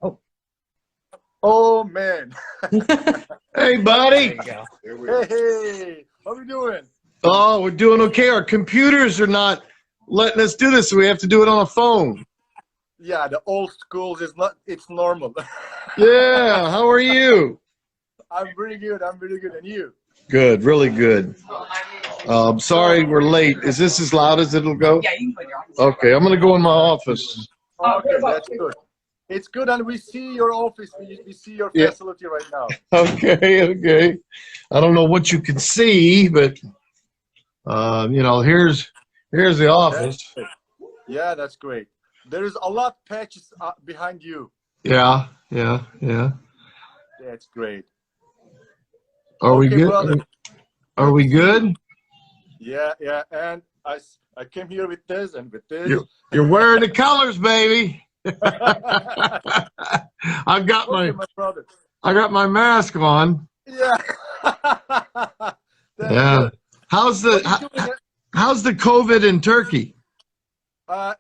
Oh, Oh man. Hey, buddy. there you go. Hey, how are you doing? Oh, we're doing okay. Our computers are not letting us do this, so we have to do it on a phone. Yeah, the old schools is not. It's normal. Yeah. How are you? I'm pretty good. I'm pretty good, and you? Good. Really good. Sorry we're late. Is this as loud as it'll go? Yeah, you can put your office. Okay. I'm gonna go in my office. Okay, that's good. It's good, and we see your office. We see your Yeah. facility right now. Okay. Okay. I don't know what you can see, but you know, here's the office. Yeah, that's great. There is a lot patches behind you. Yeah. Yeah. Yeah. That's great. Are we Okay, good? brother. Are we good? Yeah, yeah, and I came here with this and with this. You're wearing the colors, baby. I've got Okay, my brother. I got my mask on. Yeah. That's Yeah. good. How's What are you doing? how's the COVID in Turkey?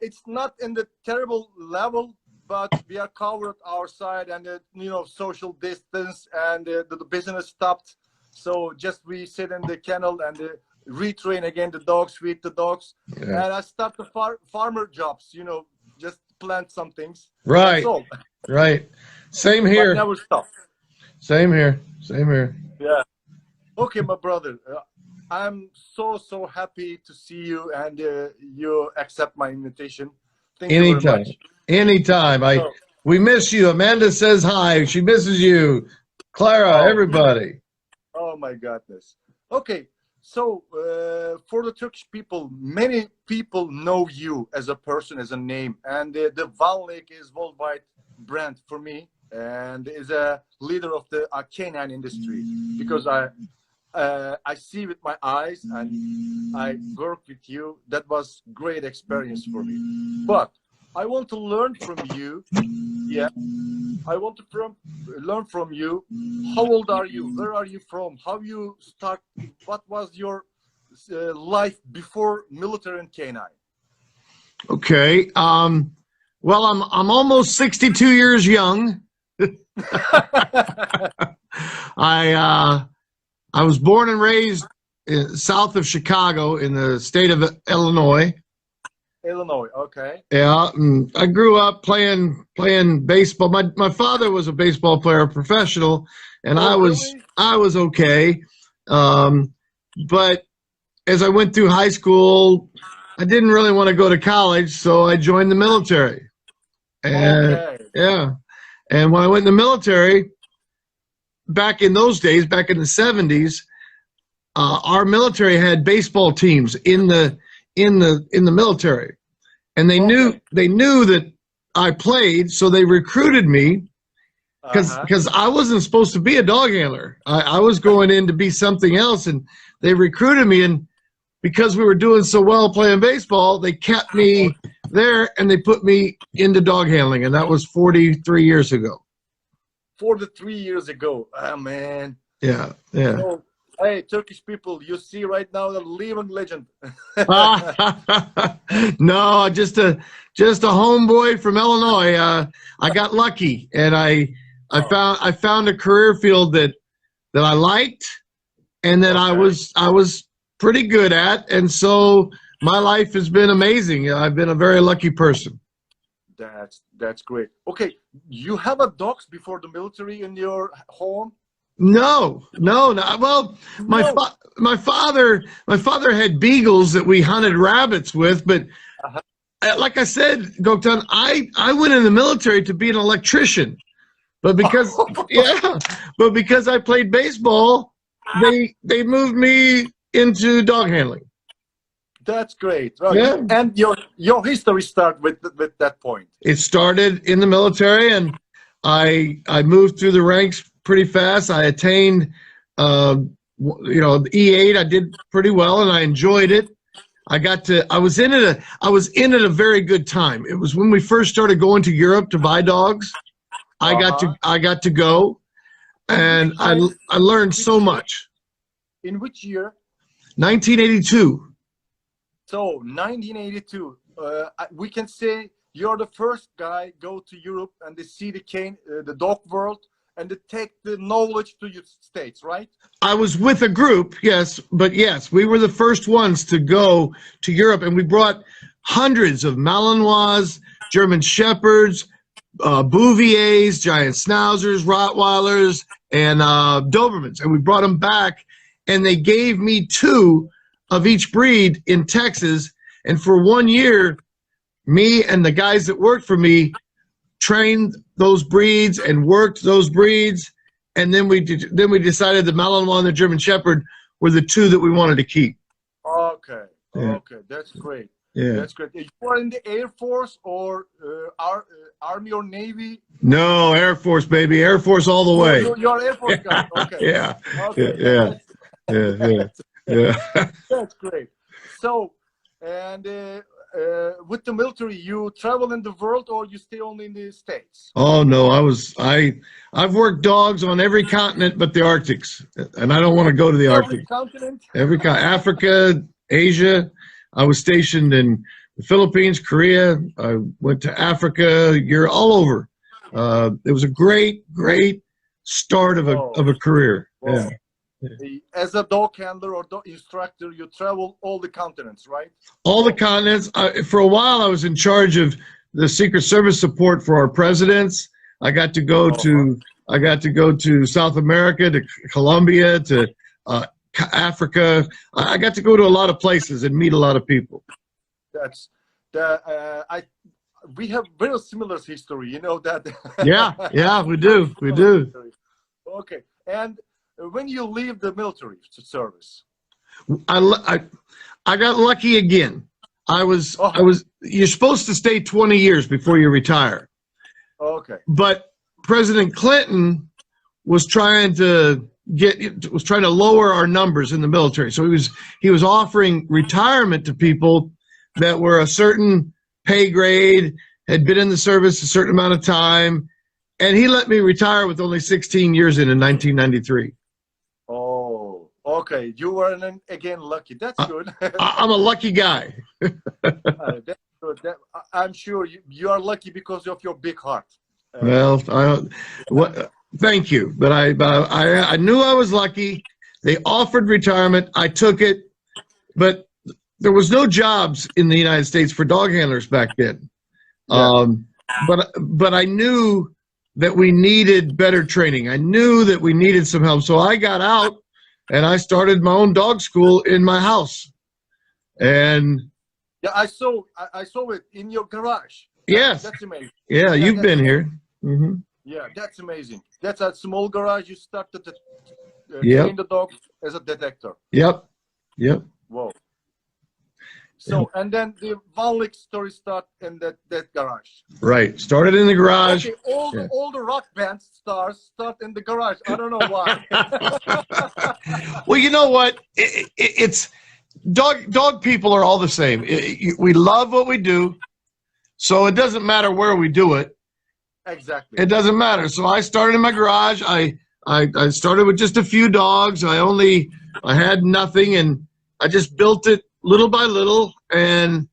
It's not in the terrible level, but we are covered our side, and you know, social distance, and the business stopped. So just we sit in the kennel and retrain again the dogs, feed the dogs, Yeah. and I start the farmer jobs. You know, just plant some things. Right. That's all. Right. Same But here. never stop. Same here. Same here. Yeah. Okay, my brother. I'm so happy to see you, and you accept my invitation. Thank you very Anytime. much. Anytime. So, We miss you. Amanda says hi. She misses you. Clara, Oh. everybody. oh my goodness. Okay, so for the Turkish people, many people know you as a person, as a name, and the Vohne is worldwide brand for me, and is a leader of the canine industry, because I see with my eyes and I work with you. That was great experience for me. But I want to learn from you. Yeah, I want to learn from you. How old are you? Where are you from? How you start? What was your life before military and canine? Okay. Well, I'm almost 62 years young. I was born and raised south of Chicago in the state of Illinois. Illinois, okay. Yeah, and I grew up playing baseball. My father was a baseball player, professional, and Oh, really? I was okay. But as I went through high school, I didn't really want to go to college, so I joined the military. And Okay. yeah, and when I went in the military, back in those days, back in the 70s, our military had baseball teams in the military, and they knew that I played, so they recruited me because I wasn't supposed to be a dog handler. I was going in to be something else, and they recruited me, and because we were doing so well playing baseball, they kept me there and they put me into dog handling, and that was 43 years ago. 43 years ago. Oh, man. Yeah, yeah. So, hey, Turkish people, you see right now the living legend. No, just a homeboy from Illinois. I got lucky, and I found a career field that I liked, and that I was pretty good at, and so my life has been amazing. I've been a very lucky person. That's great. Okay, you have a dogs before the military in your home? No. Well, my father had beagles that we hunted rabbits with, but like I said, Goktan, I went in the military to be an electrician, but because because I played baseball, they moved me into dog handling. That's great. Well, Yeah. And your history started with that point. It started in the military, and I moved through the ranks pretty fast. I attained, the E8. I did pretty well, and I enjoyed it. I was in it a very good time. It was when we first started going to Europe to buy dogs. I got to go, and I learned so much. In which year? 1982. So 1982. We can say you're the first guy go to Europe and they see the dog world, and they take the knowledge to your states, right? I was with a group, yes, but yes, we were the first ones to go to Europe, and we brought hundreds of Malinois, German Shepherds, Bouviers, giant Schnauzers, Rottweilers, and Dobermans, and we brought them back, and they gave me 2 of each breed in Texas, and for 1 year, me and the guys that worked for me trained those breeds and worked those breeds, and then we decided the Malinois and the German Shepherd were the 2 that we wanted to keep. Okay, Yeah. okay, that's great. Yeah. That's great. You were in the Air Force or Army or Navy? No, Air Force, baby, Air Force all the way. You're Air Force guy. Okay. Yeah. Okay. Yeah. Yeah. Yeah. That's great. So, and with the military, you travel in the world or you stay only in the States? Oh no, I've worked dogs on every continent but the Arctics, and I don't want to go to the Every Arctic. continent? Africa, Asia. I was stationed in the Philippines, Korea. I went to Africa. You're all over. It was a great start of a career. Whoa. Yeah. As a dog handler or dog instructor, you travel all the continents, right? All the continents. For a while, I was in charge of the Secret Service support for our presidents. I got to go to South America, to Colombia, to Africa. I got to go to a lot of places and meet a lot of people. We have very similar history, you know that. Yeah, we do. Okay, and when you leave the military service, I got lucky again. You're supposed to stay 20 years before you retire. Okay. But President Clinton was trying to lower our numbers in the military. So he was offering retirement to people that were a certain pay grade, had been in the service a certain amount of time, and he let me retire with only 16 years in 1993. Oh, okay. You were again lucky. That's good. I'm a lucky guy. That's good. I'm sure you are lucky because of your big heart. Well, thank you, but I knew I was lucky. They offered retirement. I took it, but there was no jobs in the United States for dog handlers back then. Yeah. But I knew that we needed better training. I knew that we needed some help. So I got out and I started my own dog school in my house. And yeah, I saw it in your garage. Yes. That's amazing. Yeah, you've been here. Mm-hmm. Yeah, that's amazing. That's a small garage. You started to Yep. train the dog as a detector. Yep. Whoa. So, and then the Vohne story start in that garage. Right. Started in the garage. Okay, all the rock band stars start in the garage. I don't know why. Well, you know what? It's dog people are all the same. We love what we do, so it doesn't matter where we do it. Exactly. It doesn't matter. So I started in my garage. I started with just a few dogs. I had nothing, and I just built it little by little, and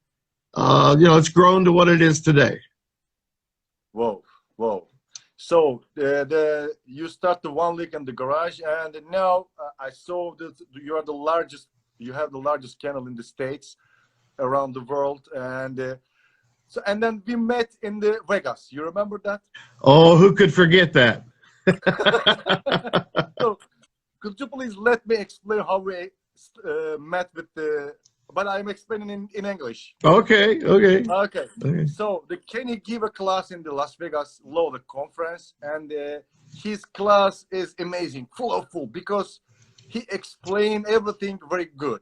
it's grown to what it is today. Whoa. So you start the Vohne in the garage, and now I saw that you are the largest. You have the largest kennel in the States, around the world, and then we met in the Vegas. You remember that? Oh, who could forget that? So, could you please let me explain how we met with the? But I'm explaining in English. Okay. So Kenny gave a class in the Las Vegas Law Conference, and his class is amazing, full because he explained everything very good.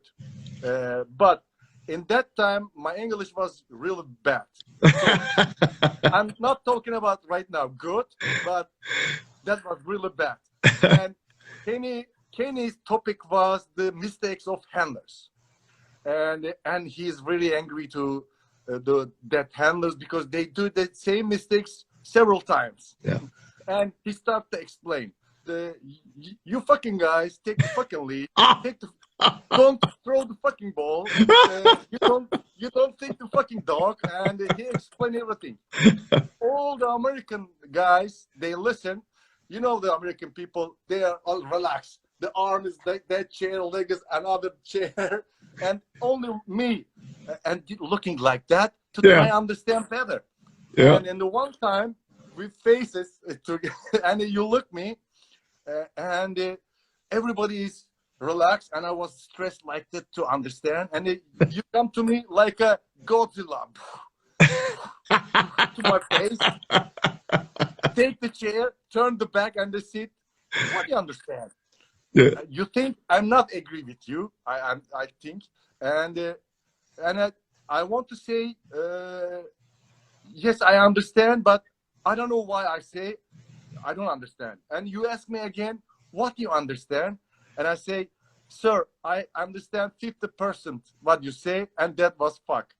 But in that time, my English was really bad. So I'm not talking about right now good, but that was really bad. And Kenny's topic was the mistakes of handlers. And he's really angry to that handlers because they do the same mistakes several times. Yeah. And he started to explain, you fucking guys take the fucking lead. Don't throw the fucking ball. You don't take the fucking dog. And he explained everything. All the American guys, they listen. You know, the American people, they are all relaxed. The arm is that chair, leg is another chair, and only me, and looking like that to try to understand better. Yeah. And in the one time, we faces together, and you look me, and everybody is relaxed, and I was stressed like that to understand. And you come to me like a Godzilla to my face. Take the chair, turn the back and the seat. What do you understand? Yeah. You think I'm not agree with you? I think, and I want to say yes, I understand, but I don't know why I say I don't understand. And you ask me again, what do you understand? And I say, sir, I understand 50% what you say, and that was fuck.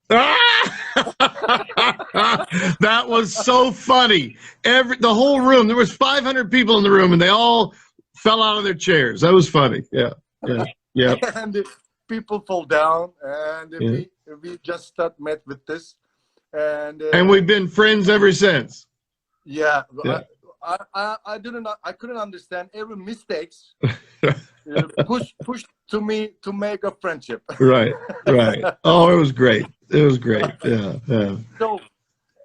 That was so funny. The whole room, there was 500 people in the room, and they all fell out of their chairs. That was funny. Yeah. And people fall down, and we just met with this, and we've been friends ever since. Yeah. I couldn't understand every mistakes push to me to make a friendship. Right. Oh, it was great. Yeah. So,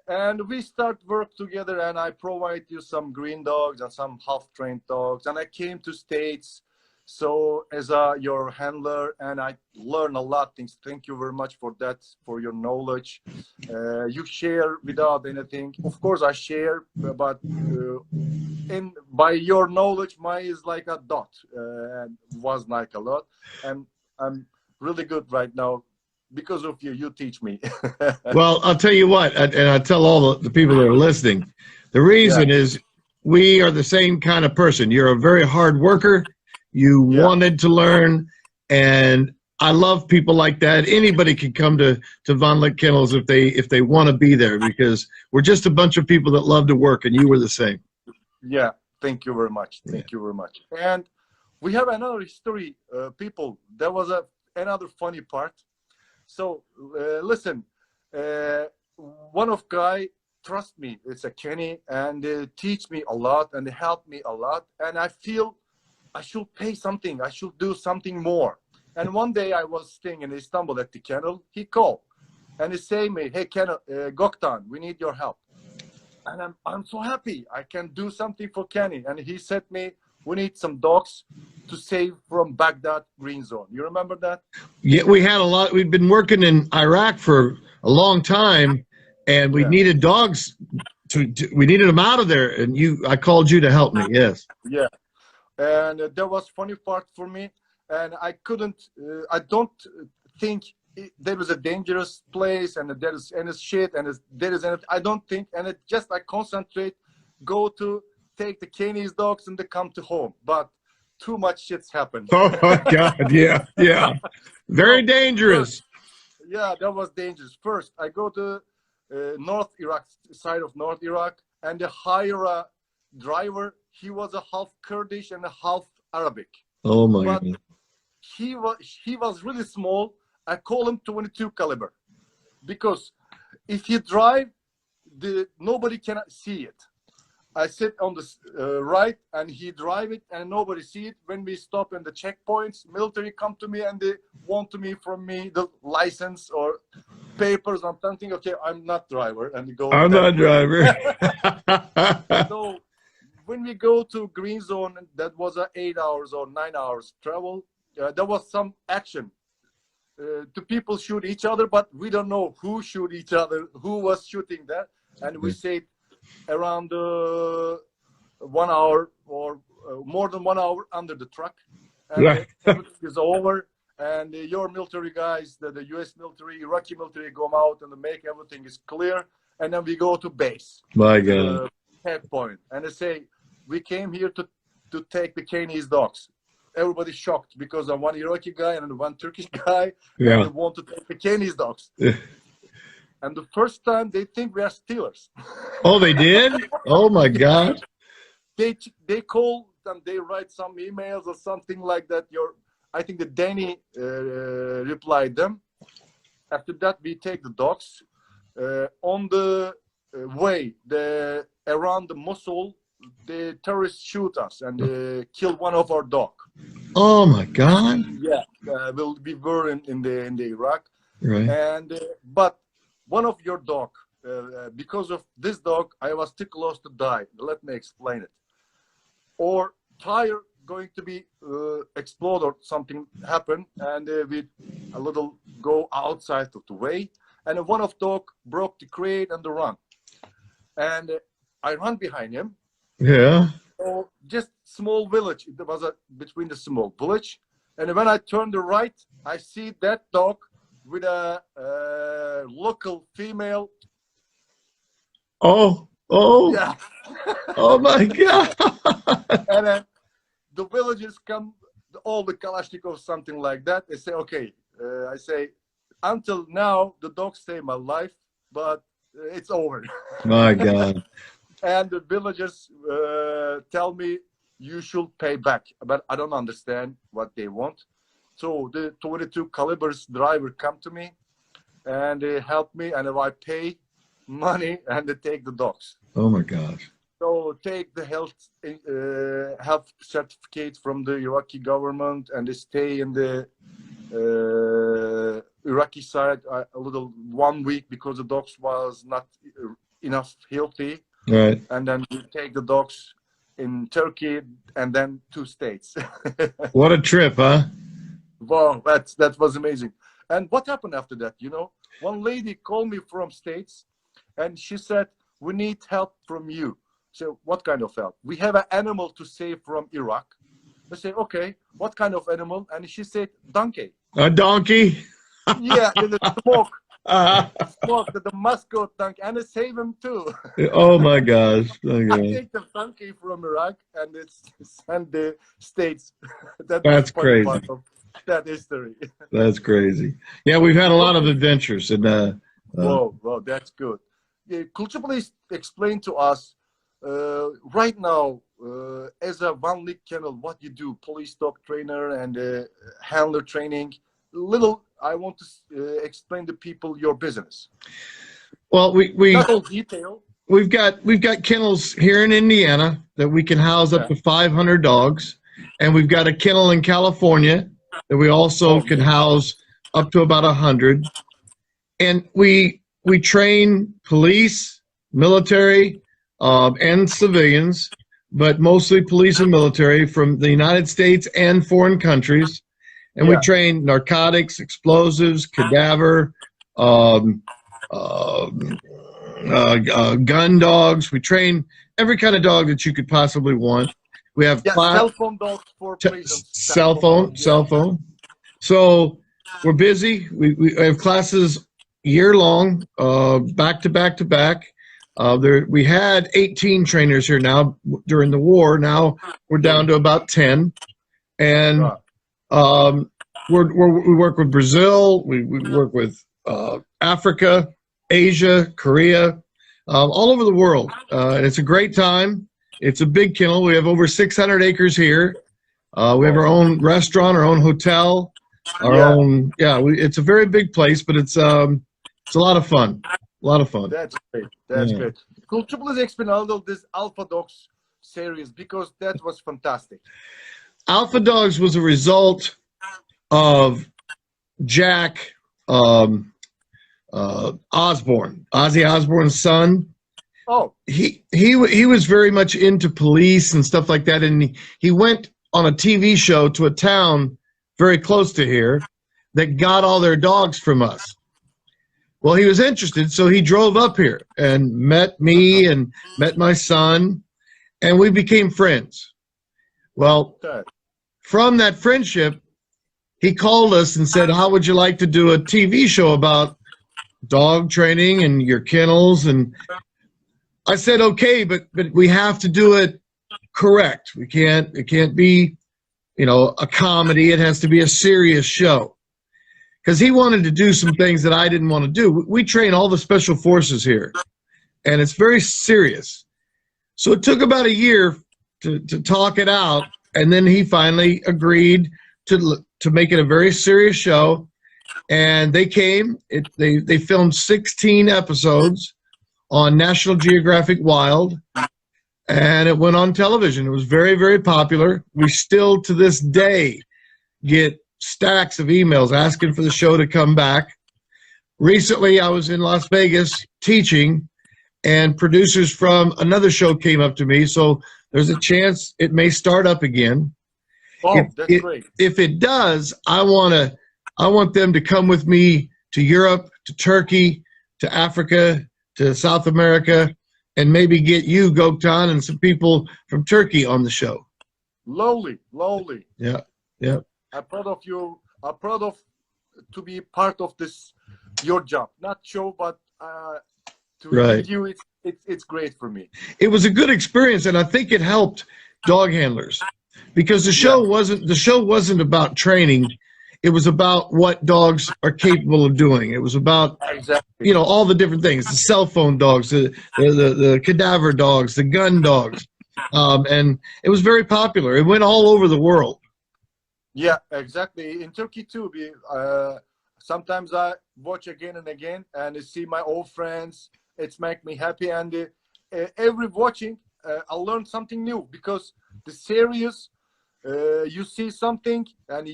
and we start work together, and I provide you some green dogs and some half-trained dogs, and I came to States so as your handler, and I learn a lot of things. Thank you very much for that, for your knowledge. You share without anything. Of course I share, but by your knowledge, mine is like a dot, and was like a lot, and I'm really good right now because of you. You teach me. Well, I'll tell you what, and I tell all the people that are listening, the reason is we are the same kind of person. You're a very hard worker. You wanted to learn, and I love people like that. Anybody can come to Vohne Kennels if they want to be there, because we're just a bunch of people that love to work, and you were the same. Yeah, thank you very much. Thank you very much. And we have another story, people. There was another funny part. So listen, one of guy trust me. It's a Kenny, and teach me a lot and help me a lot. And I feel I should pay something. I should do something more. And one day I was staying in Istanbul at the kennel. He called and he say me, hey, Kenneth, Goktan, we need your help. And I'm so happy I can do something for Kenny. And he said me, we need some dogs to save from Baghdad green zone. You remember that? Yeah, we had a lot. We'd been working in Iraq for a long time, and we needed dogs. We needed them out of there, and I called you to help me. Yes. Yeah, and that was funny part for me, and I couldn't. I don't think there was a dangerous place, and there is any shit, and there is any. I don't think, and it just I concentrate, go to take the Kenny's dogs, and they come to home, but too much shit's happened. Oh my God! Yeah. Very dangerous. Yeah, that was dangerous. First, I go to North Iraq, side of North Iraq, and the hire driver. He was a half Kurdish and a half Arabic. Oh my God! He was really small. I call him 22 caliber, because if you drive, nobody can see it. I sit on the right, and he drive it, and nobody see it. When we stop in the checkpoints, military come to me, and they want from me the license or papers. I'm thinking, okay, I'm not driver, and go. I'm not driver. So when we go to green zone, that was 8 hours or 9 hours travel. There was some action. The people shoot each other, but we don't know who shoot each other, who was shooting that, and we say around 1 hour or more than 1 hour under the truck, and everything is over, and your military guys, the US military, Iraqi military, go out and make everything is clear, and then we go to base. My God. Head point, and they say we came here to take the Kenny's dogs. Everybody's shocked because I'm one Iraqi guy and one Turkish guy, and they want to take the Kenny's dogs. And the first time they think we are stealers. Oh, they did? Oh my God! They call and they write some emails or something like that. I think that Danny replied them. After that, we take the dogs. On the way, around the Mosul, the terrorists shoot us and kill one of our dog. Oh my God! Yeah, we were in the Iraq, Right. and but one of your dog, because of this dog, I was too close to die. Let me explain it. Or tire going to be explode or something happen, and we a little go outside of the way, and one of dog broke the crate and the run, and I run behind him. Yeah. So just small village. It was between the small village, and when I turn the right, I see that dog with a local female. Oh. Yeah. Oh my God! And then the villagers come, all the Kalashnikovs, something like that. They say, okay. I say, until now, the dog saved my life, but it's over. My God! And the villagers tell me, you should pay back. But I don't understand what they want. So the 22 calibers driver come to me, and they help me, and I pay money, and they take the dogs. Oh my gosh! So take the health certificate from the Iraqi government, and they stay in the Iraqi side a little 1 week because the dogs was not enough healthy. Right. And then we take the dogs in Turkey and then 2 states. What a trip, huh? Wow, that was amazing. And what happened after that? You know, one lady called me from States, and she said, we need help from you. So what kind of help? We have an animal to save from Iraq. I say, okay, what kind of animal? And she said, donkey. A donkey? Yeah, the smoke. Smoke, the mascot donkey. And I save him too. Oh my gosh. Okay. I take the donkey from Iraq and it's sent the States. That's crazy. Part of that history. That's crazy. Yeah, we've had a lot of adventures. And Whoa, that's good. Yeah, could you please explain to us right now, as a Van Leek Kennel, what you do, police dog trainer and handler training? I want to explain to people your business. Well, we not all detail. We've got kennels here in Indiana that we can house up to 500 dogs, and we've got a kennel in California that we also can house up to about 100. And we train police, military, and civilians, but mostly police and military from the United States and foreign countries. And we train narcotics, explosives, cadaver, gun dogs. We train every kind of dog that you could possibly want. We have cell phone dogs for prison. Cell phone. So we're busy. We have classes year long, back to back to back. We had 18 trainers here now during the war. Now we're down to about 10, and we work with Brazil. We work with Africa, Asia, Korea, all over the world, and it's a great time. It's a big kennel. We have over 600 acres here. We have our own restaurant, our own hotel, our own. It's a very big place, but it's a lot of fun. A lot of fun. That's great. That's great. Could you please explain a little this Alpha Dogs series, because that was fantastic. Alpha Dogs was a result of Jack Osborne, Ozzy Osbourne's son. Oh, he was very much into police and stuff like that, and he went on a TV show to a town very close to here that got all their dogs from us. Well, he was interested, so he drove up here and met me and met my son, and we became friends. Well, from that friendship, he called us and said, how would you like to do a TV show about dog training and your kennels? And I said, okay, but we have to do it correct. It can't be, a comedy. It has to be a serious show. Because he wanted to do some things that I didn't want to do. We train all the special forces here, and it's very serious. So it took about a year to talk it out, and then he finally agreed to to make it a very serious show. And they came. They filmed 16 episodes on National Geographic Wild, and it went on television. It was very, very popular. We still, to this day, get stacks of emails asking for the show to come back. Recently, I was in Las Vegas teaching, and producers from another show came up to me, so there's a chance it may start up again. Oh, that's great. If it does, I want them to come with me to Europe, to Turkey, to Africa, to South America, and maybe get you, Gökhan, and some people from Turkey on the show. Lovely. Yeah. I'm proud of you. I'm proud of to be part of this, your job, not show, but to be with you, it's great for me. It was a good experience, and I think it helped dog handlers because the show wasn't about training. It was about what dogs are capable of doing. It was about, exactly, all the different things, the cell phone dogs, the cadaver dogs, the gun dogs. And it was very popular. It went all over the world. Yeah, exactly. In Turkey too, sometimes I watch again and again and see my old friends. It's make me happy. And every watching, I learn something new because the series, you see something, and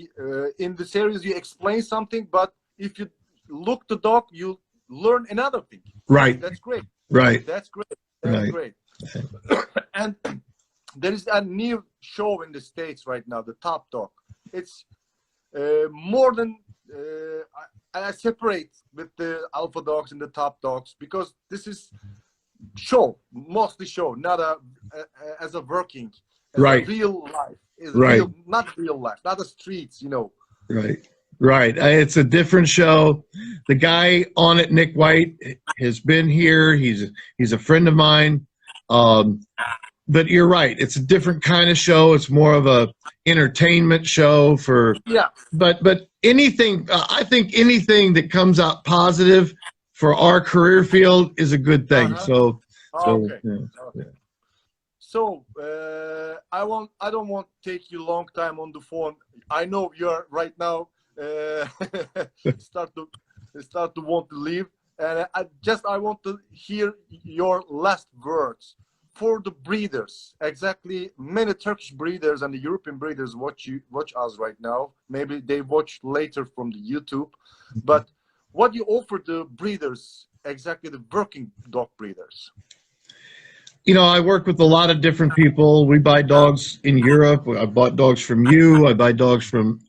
in the series you explain something, but if you look the dog, you learn another thing. Right. That's great. Right. That's great. That's great. And there is a new show in the States right now, the Top Dog. It's more than I separate with the alpha dogs and the top dogs because this is mostly show, not as a working, as a real life. Real, not real life, not the streets, Right. It's a different show. The guy on it, Nick White, has been here. He's a friend of mine. But you're right. It's a different kind of show. It's more of a entertainment show for. Yeah. But anything, I think anything that comes out positive for our career field is a good thing. So. Okay. So I don't want to take you long time on the phone. I know you're right now start to want to leave, and I want to hear your last words for the breeders. Exactly, many Turkish breeders and the European breeders watch us right now. Maybe they watch later from the YouTube, but what you offer the breeders, exactly the working dog breeders? I work with a lot of different people. We buy dogs in Europe. I bought dogs from you. I buy dogs from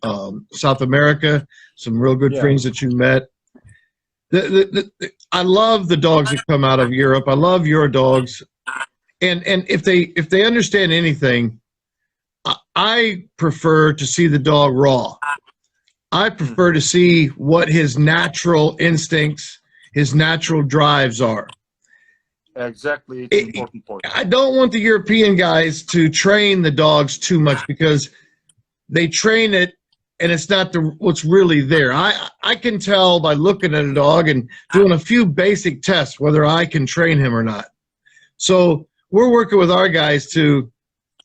South America, some real good friends that you met. I love the dogs that come out of Europe. I love your dogs. And if they understand anything, I prefer to see the dog raw. I prefer to see what his natural instincts, his natural drives are. Exactly, it's an important point. I don't want the European guys to train the dogs too much because they train it and it's not what's really there. I can tell by looking at a dog and doing a few basic tests whether I can train him or not. So we're working with our guys to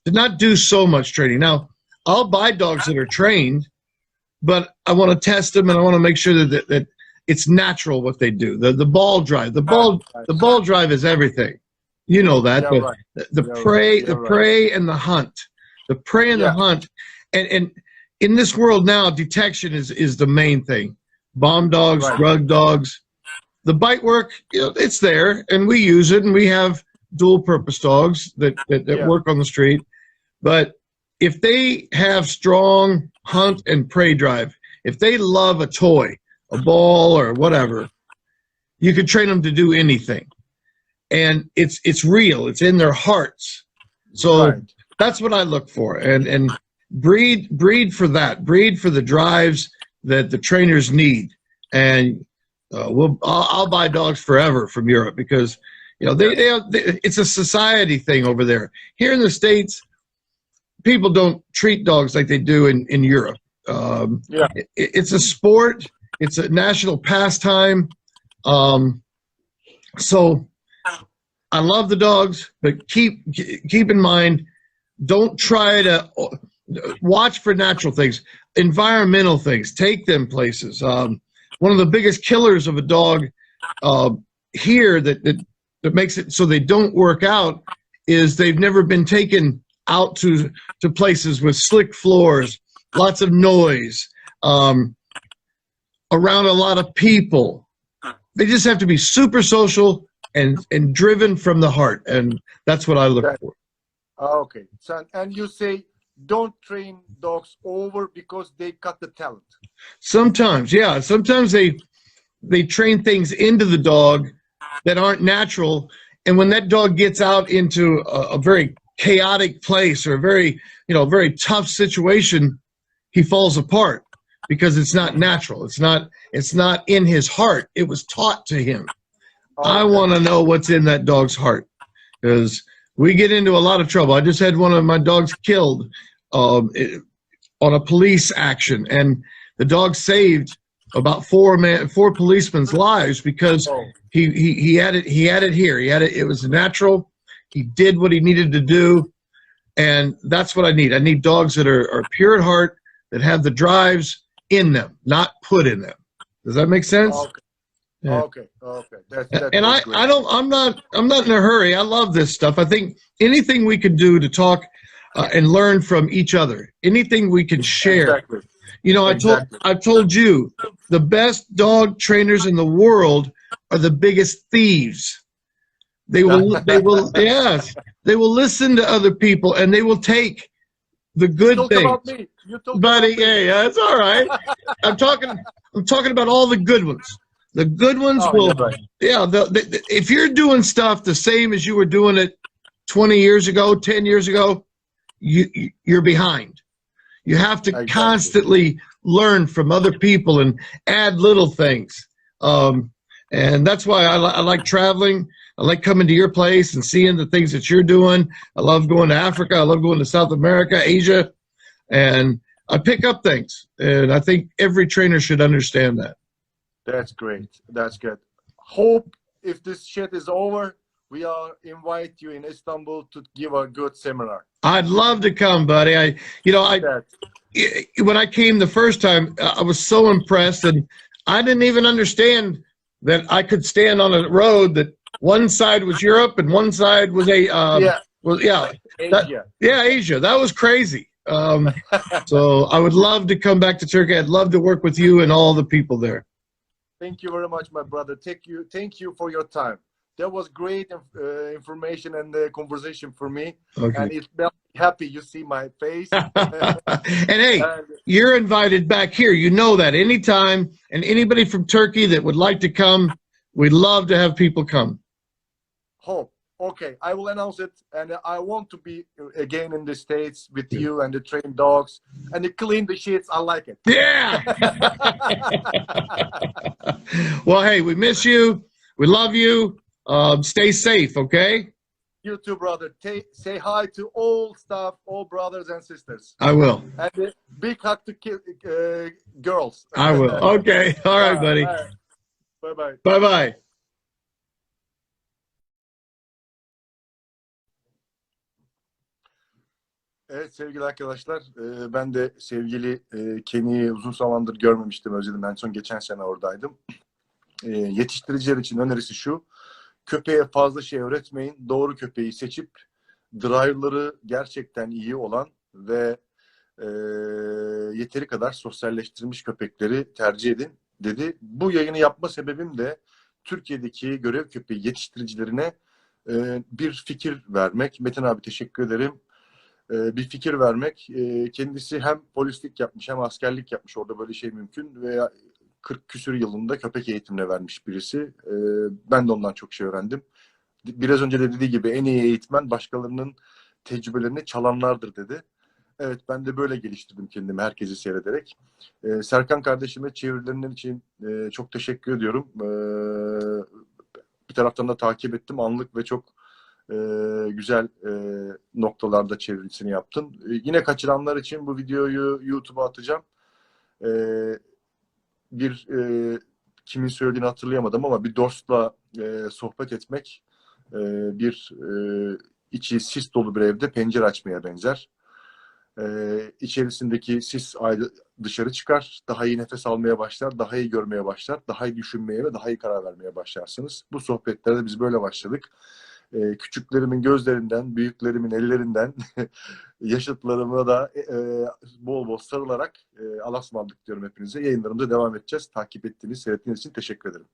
not do so much training. Now, I'll buy dogs that are trained, but I want to test them and I want to make sure that it's natural what they do. The ball drive. The ball drive is everything. You know that. The prey and the hunt. The prey and the hunt. And in this world now, detection is the main thing. Bomb dogs, drug dogs. The bite work, it's there, and we use it, and we have dual purpose dogs that work on the street. But if they have strong hunt and prey drive, if they love a toy, a ball or whatever, you can train them to do anything, and it's real. It's in their hearts. So that's what I look for, and breed for that. Breed for the drives that the trainers need, and I'll buy dogs forever from Europe because it's a society thing over there. Here in the States, people don't treat dogs like they do in Europe. It's a sport. It's a national pastime. So I love the dogs, but keep in mind, don't try to watch for natural things, environmental things, take them places. One of the biggest killers of a dog here that makes it so they don't work out is they've never been taken out to places with slick floors, lots of noise, around a lot of people. They just have to be super social and driven from the heart, and that's what I look for. Okay, so, and you say don't train dogs over because they cut the talent. Sometimes, yeah. Sometimes they train things into the dog that aren't natural, and when that dog gets out into a very chaotic place or a very, very tough situation, he falls apart because it's not natural. It's not in his heart. It was taught to him. Okay. I want to know what's in that dog's heart, because we get into a lot of trouble. I just had one of my dogs killed on a police action, and the dog saved about four policemen's lives because he had it here. It was natural. He did what he needed to do, and that's what I need. I need dogs that are pure at heart, that have the drives in them, not put in them. Does that make sense? Okay. Yeah. Okay. That's and I'm not in a hurry. I love this stuff. I think anything we can do to talk and learn from each other, anything we can share. Exactly. I've told you, the best dog trainers in the world are the biggest thieves. They will yes, they will listen to other people, and they will take the good things. About me. Buddy, yeah, that's all right. I'm talking about all the good ones. The good ones will, yeah. If you're doing stuff the same as you were doing it 20 years ago, 10 years ago, you're behind. You have to constantly learn from other people and add little things. And that's why I like traveling. I like coming to your place and seeing the things that you're doing. I love going to Africa. I love going to South America, Asia. And I pick up things. And I think every trainer should understand that. That's great. That's good. Hope if this shit is over, we invite you in Istanbul to give a good seminar. I'd love to come, buddy. When I came the first time, I was so impressed, and I didn't even understand that I could stand on a road that one side was Europe and one side was Asia. Asia. That was crazy. So I would love to come back to Turkey. I'd love to work with you and all the people there. Thank you very much, my brother. Thank you for your time. That was great information and conversation for me. Okay. And it made me happy you see my face. And hey, you're invited back here. You know that anytime. And anybody from Turkey that would like to come, we'd love to have people come. Hope. Okay, I will announce it, and I want to be again in the States with you and the trained dogs and the clean the shits. I like it. Yeah. Well, hey, we miss you. We love you. Stay safe, okay? You too, brother. Say hi to all staff, all brothers and sisters. I will. And a big hug to girls. I will. Okay. All right, buddy. Bye-bye. Bye-bye. Evet sevgili arkadaşlar, ben de sevgili Kenny'yi uzun zamandır görmemiştim, özledim. En son geçen sene oradaydım. Yetiştiriciler için önerisi şu: köpeğe fazla şey öğretmeyin, doğru köpeği seçip drive'ları gerçekten iyi olan ve yeteri kadar sosyalleştirilmiş köpekleri tercih edin dedi. Bu yayını yapma sebebim de Türkiye'deki görev köpeği yetiştiricilerine bir fikir vermek. Metin abi teşekkür ederim. Bir fikir vermek. Kendisi hem polislik yapmış hem askerlik yapmış. Orada böyle şey mümkün. Veya 40 küsür yılında köpek eğitimine vermiş birisi. Ben de ondan çok şey öğrendim. Biraz önce de dediği gibi en iyi eğitmen başkalarının tecrübelerini çalanlardır dedi. Evet, ben de böyle geliştirdim kendimi herkesi seyrederek. Serkan kardeşime çevirilerinin için çok teşekkür ediyorum. Bir taraftan da takip ettim. Anlık ve çok güzel noktalarda çevirisini yaptın. Yine kaçıranlar için bu videoyu YouTube'a atacağım. Kimin söylediğini hatırlayamadım ama bir dostla sohbet etmek içi sis dolu bir evde pencere açmaya benzer. içerisindeki sis dışarı çıkar, daha iyi nefes almaya başlar, daha iyi görmeye başlar, daha iyi düşünmeye ve daha iyi karar vermeye başlarsınız. Bu sohbetlerde biz böyle başladık. Küçüklerimin gözlerinden, büyüklerimin ellerinden, yaşıtlarıma da bol bol sarılarak Allah'a ısmarladık diyorum hepinize. Yayınlarımıza devam edeceğiz. Takip ettiğiniz, seyrettiğiniz için teşekkür ederim.